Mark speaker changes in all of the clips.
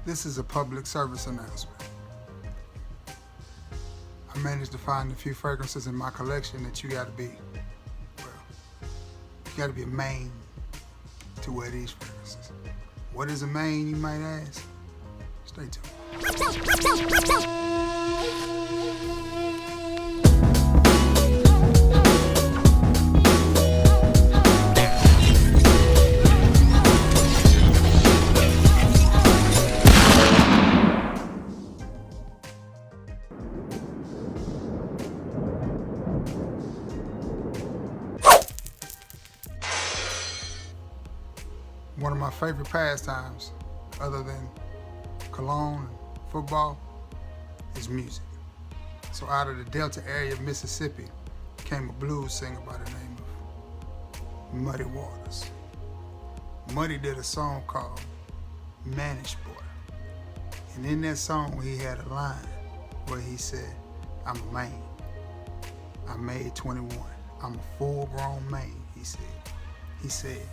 Speaker 1: This is a public service announcement. I managed to find a few fragrances in my collection that you gotta be a Mahin to wear these fragrances. What is a Mahin, you might ask? Stay tuned. One of my favorite pastimes, other than Cologne and football, is music. So out of the Delta area of Mississippi came a blues singer by the name of Muddy Waters. Muddy did a song called Manish Boy. And in that song he had a line where he said, "I'm a man. I made 21. I'm a full-grown man," he said. He said,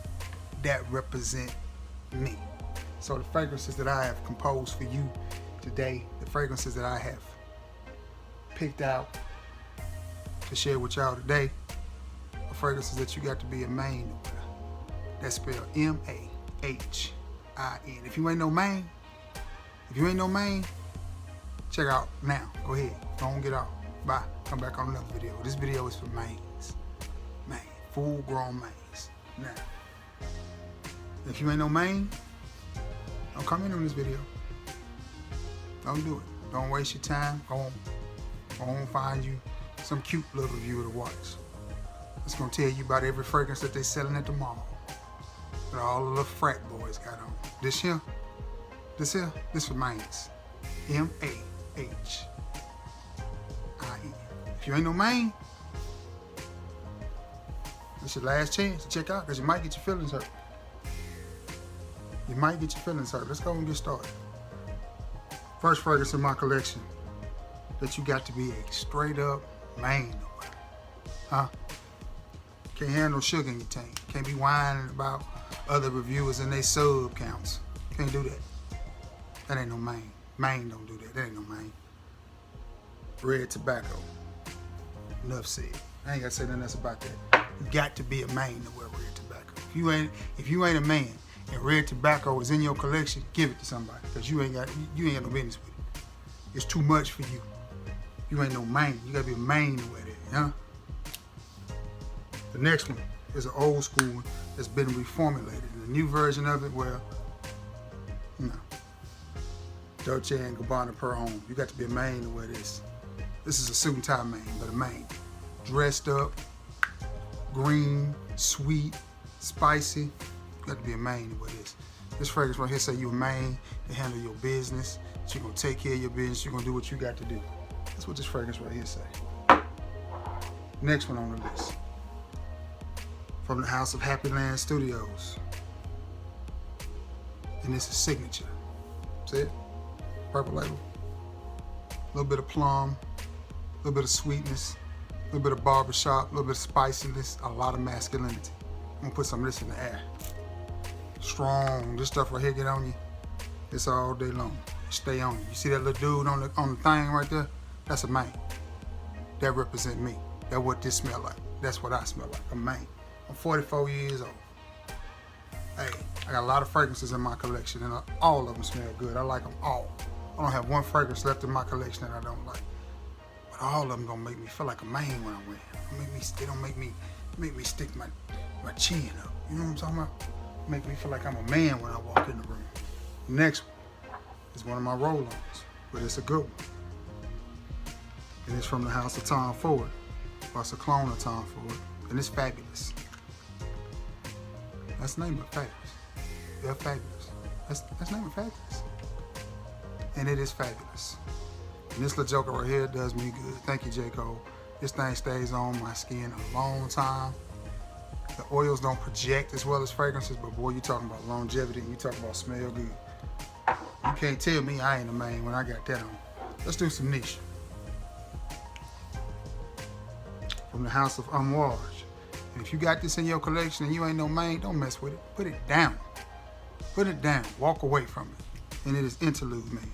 Speaker 1: "That represent me." So the fragrances that I have composed for you today, the fragrances that I have picked out to share with y'all today, are fragrances that you got to be a Mahin to wear. That's spelled M-A-H-I-N. If you ain't no Mahin, check out now. Go ahead. Don't get off. Bye. Come back on another video. This video is for Mahins. Mahin. Full-grown Mahins. Now, if you ain't no Mahin, don't come in on this video. Don't do it. Don't waste your time. Go on, find you some cute little review to watch. It's gonna tell you about every fragrance that they selling at the mall that all the little frat boys got on. This for Mahins. M-A-H-I-N. If you ain't no Mahin, it's your last chance to check out, because you might get your feelings hurt. Let's go and get started. First fragrance in my collection that you got to be a straight up Mahin to wear. Huh? Can't have no sugar in your tank. Can't be whining about other reviewers and they sub counts. Can't do that. That ain't no Mahin. Mahin don't do that. That ain't no Mahin. Red tobacco. Enough said. I ain't gotta say nothing else about that. You got to be a Mahin to wear red tobacco. If you ain't a man and red tobacco is in your collection, give it to somebody, because you ain't got no business with it. It's too much for you. You ain't no Mahin. You gotta be a Mahin to wear that, huh? The next one is an old school one that's been reformulated. And the new version of it, well, no. Dolce & Gabbana Per Homme. You got to be a Mahin to wear this. This is a suit and tie Mahin, but a Mahin. Dressed up, green, sweet, spicy. You got to be a Mahin to wear this. This fragrance right here say you a Mahin to handle your business. That you're gonna take care of your business. You're gonna do what you got to do. That's what this fragrance right here say. Next one on the list, from the House of Happyland Studios, and this is Signature. See it? Purple label. A little bit of plum, a little bit of sweetness, a little bit of barbershop, a little bit of spiciness, a lot of masculinity. I'm gonna put some of this in the air. Strong. This stuff right here get on you. It's all day long. Stay on you. You see that little dude on the thing right there? That's a Mahin. That represent me. That's what this smell like. That's what I smell like. A Mahin. I'm 44 years old. Hey, I got a lot of fragrances in my collection, and all of them smell good. I like them all. I don't have one fragrance left in my collection that I don't like. But all of them gonna make me feel like a Mahin when I wear them. They don't make me stick my chin up. You know what I'm talking about? Make me feel like I'm a man when I walk in the room. Next one is one of my roll-ons, but it's a good one. And it's from the house of Tom Ford. Or it's a clone of Tom Ford. And it's fabulous. That's the name of it, fabulous. They're fabulous. That's the name of fabulous. And it is fabulous. And this little joker right here does me good. Thank you, J. Cole. This thing stays on my skin a long time. The oils don't project as well as fragrances, but boy, you talking about longevity and you talking about smell good. You can't tell me I ain't a Mahin when I got that on. Let's do some niche. From the house of Amouage. And if you got this in your collection and you ain't no Mahin, don't mess with it. Put it down. Put it down. Walk away from it. and it is Interlude Man.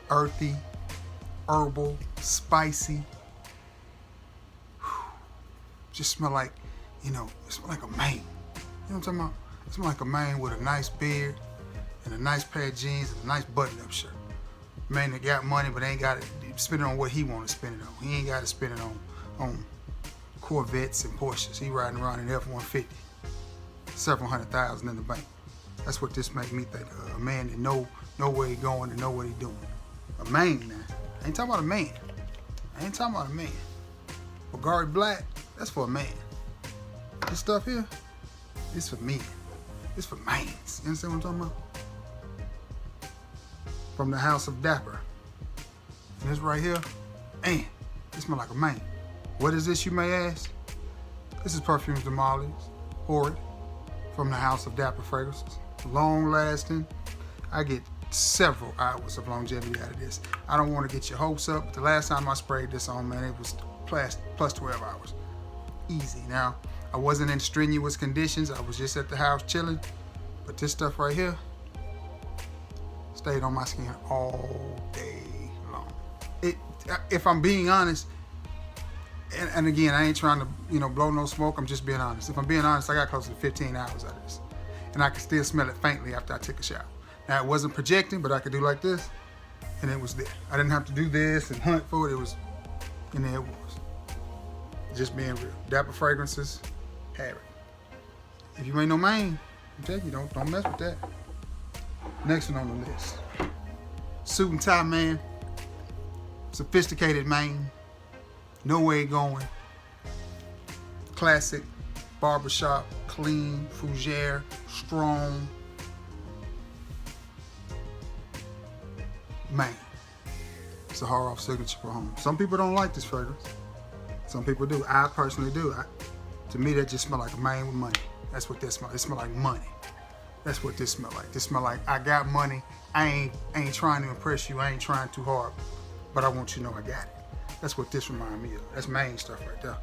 Speaker 1: Earthy, herbal, spicy. Just smell like, it smell like a man. You know what I'm talking about? It smell like a man with a nice beard and a nice pair of jeans and a nice button-up shirt. Man that got money but ain't got it, spend it on what he want to spend it on. He ain't got to spend it on Corvettes and Porsches. He riding around in F-150, several $100,000 in the bank. That's what this make me think of. A man that know where he going and know what he doing. A man now. I ain't talking about a man. I ain't talking about a man. Bulgari Black, that's for a man. This stuff here, it's for men. It's for mans. You understand what I'm talking about? From the house of Dapper. And this right here, man, it smells like a man. What is this, you may ask? This is Perfumes de Marley's Horrid from the house of Dapper Fragrances. Long lasting. I get several hours of longevity out of this. I don't want to get your hopes up, but the last time I sprayed this on, man, it was plus 12 hours. Easy. Now, I wasn't in strenuous conditions. I was just at the house chilling. But this stuff right here stayed on my skin all day long. If I'm being honest, and again, I ain't trying to blow no smoke. I'm just being honest. If I'm being honest, I got close to 15 hours out of this, and I could still smell it faintly after I took a shower. Now, it wasn't projecting, but I could do like this, and it was there. I didn't have to do this and hunt for it. It was, and there it was. Just being real. Dapper Fragrances, Harry. If you ain't no man, I'm telling you, don't mess with that. Next one on the list. Suit and tie man. Sophisticated man. Know where he going. Classic. Barbershop. Clean. Fougere. Strong. Man. It's a Sahara signature for home. Some people don't like this fragrance. Some people do. I personally do. To me, that just smell like a man with money. That's what that smell. It smell like money. That's what this smell like. This smell like I got money. I ain't trying to impress you. I ain't trying too hard, but I want you to know I got it. That's what this remind me of. That's main stuff right there.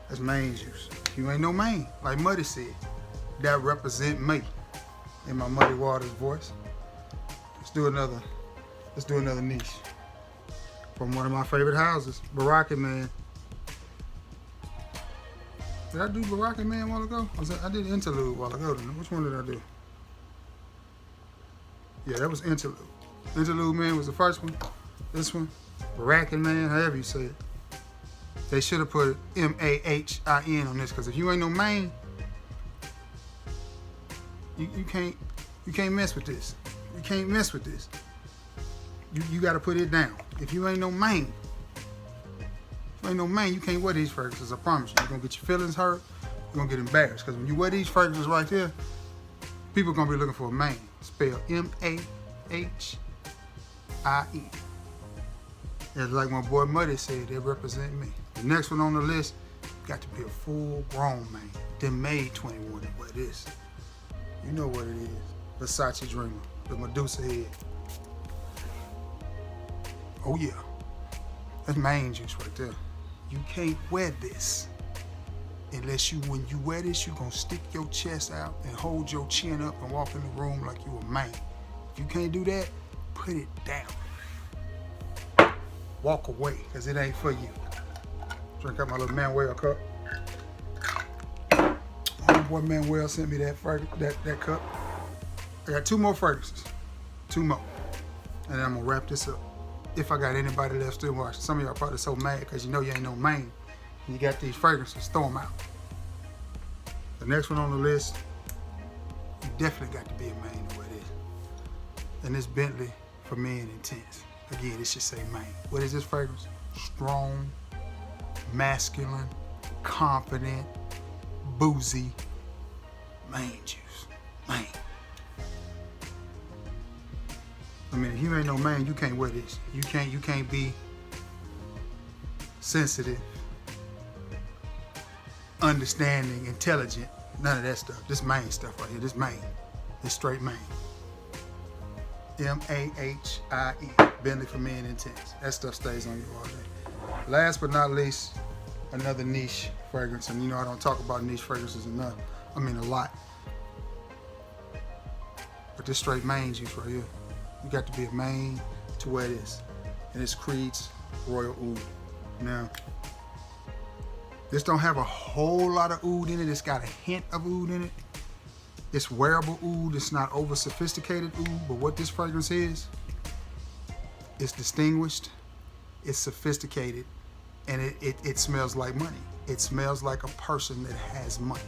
Speaker 1: That's main juice. You ain't no main, like Muddy said. That represent me in my Muddy Waters voice. Let's do another niche from one of my favorite houses, Baraki Man. Did I do Baraki Man a while ago? I did Interlude a while ago. Which one did I do? Yeah, that was Interlude. Interlude Man was the first one. This one, Baraki Man, however you say it. They should have put Mahin on this, because if you ain't no man, you can't mess with this. You can't mess with this. You got to put it down. If you ain't no man, you can't wear these fragrances. I promise you. You're gonna get your feelings hurt. You're gonna get embarrassed, because when you wear these fragrances right there, people are gonna be looking for a man. Spelled Mahin. It's like my boy Muddy said, they represent me. The next one on the list got to be a full-grown man. Then made 21 to wear this. You know what it is. Versace Dreamer, the Medusa head. Oh yeah, that's main juice right there. You can't wear this unless when you wear this, you're gonna stick your chest out and hold your chin up and walk in the room like you a man. If you can't do that, put it down. Walk away, because it ain't for you. Drink out my little Manuel cup. My boy Manuel sent me that cup. I got 2 more fragrances. 2 more. And then I'm gonna wrap this up. If I got anybody left still watching. Some of y'all probably so mad because you know you ain't no man. And you got these fragrances, throw them out. The next one on the list, you definitely got to be a man to wear this. And this Bentley for Men Intense. Again, it should say man. What is this fragrance? Strong, masculine, confident, boozy, man juice. Man. I mean, if you ain't no man, you can't wear this. You can't be sensitive, understanding, intelligent. None of that stuff. This man stuff right here. This man. This straight man. Mahin. Bentley for Men Intense. That stuff stays on you all day. Last but not least, another niche fragrance. And you know I don't talk about niche fragrances enough. I mean a lot. But this straight Mahin juice right here. You got to be a Mahin to wear this. And it's Creed's Royal Oud. Now, this don't have a whole lot of oud in it. It's got a hint of oud in it. It's wearable oud. It's not over sophisticated oud. But what this fragrance is, it's distinguished, it's sophisticated, and it smells like money. It smells like a person that has money.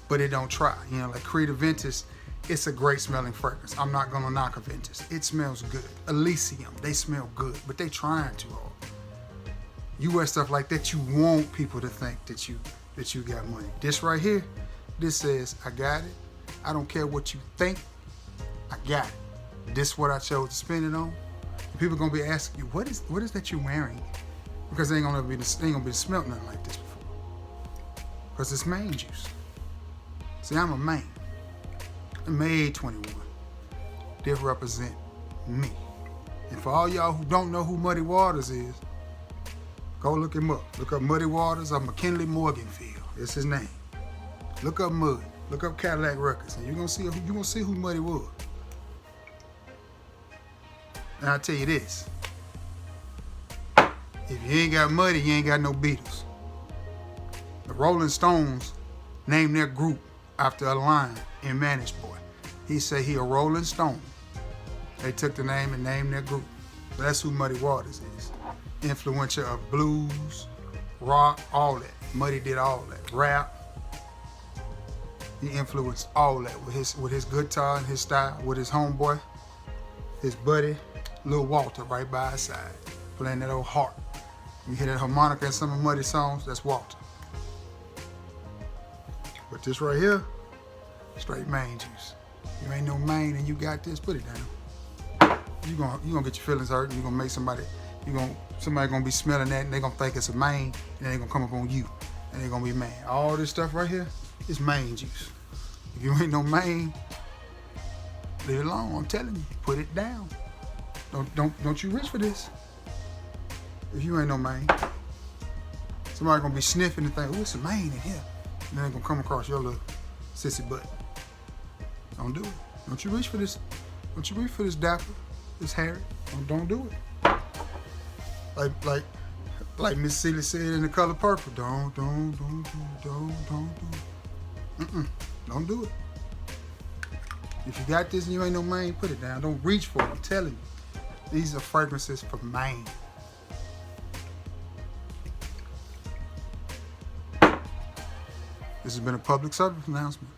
Speaker 1: But it don't try. You know, like Creed Aventus, it's a great smelling fragrance. I'm not gonna knock Aventus. It smells good. Elysium, they smell good, but they trying too hard. You wear stuff like that, you want people to think that you got money. This right here, this says, I got it. I don't care what you think, I got it. This is what I chose to spend it on. People gonna be asking you, what is that you're wearing? Because they ain't gonna be smelt nothing like this before. Because it's Mahin juice. See, I'm a Mahin. I'm made 21. They represent me. And for all y'all who don't know who Muddy Waters is, go look him up. Look up Muddy Waters of McKinley Morganfield. That's his name. Look up Mud. Look up Cadillac Records, and you're gonna see who Muddy was. And I'll tell you this. If you ain't got Muddy, you ain't got no Beatles. The Rolling Stones named their group after a line in Managed Boy. He said he a Rolling Stone. They took the name and named their group. So that's who Muddy Waters is. Influential of blues, rock, all that. Muddy did all that. Rap. He influenced all that with his guitar and his style, with his homeboy, his buddy, Lil Walter, right by his side, playing that old harp. You hear that harmonica in some of Muddy's songs, that's Walter. But this right here, straight Mahin juice. You ain't no Mahin and you got this, put it down. You gonna get your feelings hurt, and you gonna make somebody gonna be smelling that, and they gonna think it's a Mahin, and they gonna come up on you, and they gonna be mad. All this stuff right here is Mahin juice. If you ain't no Mahin, leave it alone. I'm telling you, put it down. Don't you reach for this. If you ain't no Mahin, somebody gonna be sniffing and think, oh, it's a Mahin in here. And then they gonna come across your little sissy butt. Don't do it. Don't you reach for this. Don't you reach for this Dapper, this Harry. Don't do it. Like Miss Celia said in The Color Purple, don't do it. Don't do it. If you got this and you ain't no Mahin, put it down. Don't reach for it, I'm telling you. These are fragrances for Mahin. This has been a public service announcement.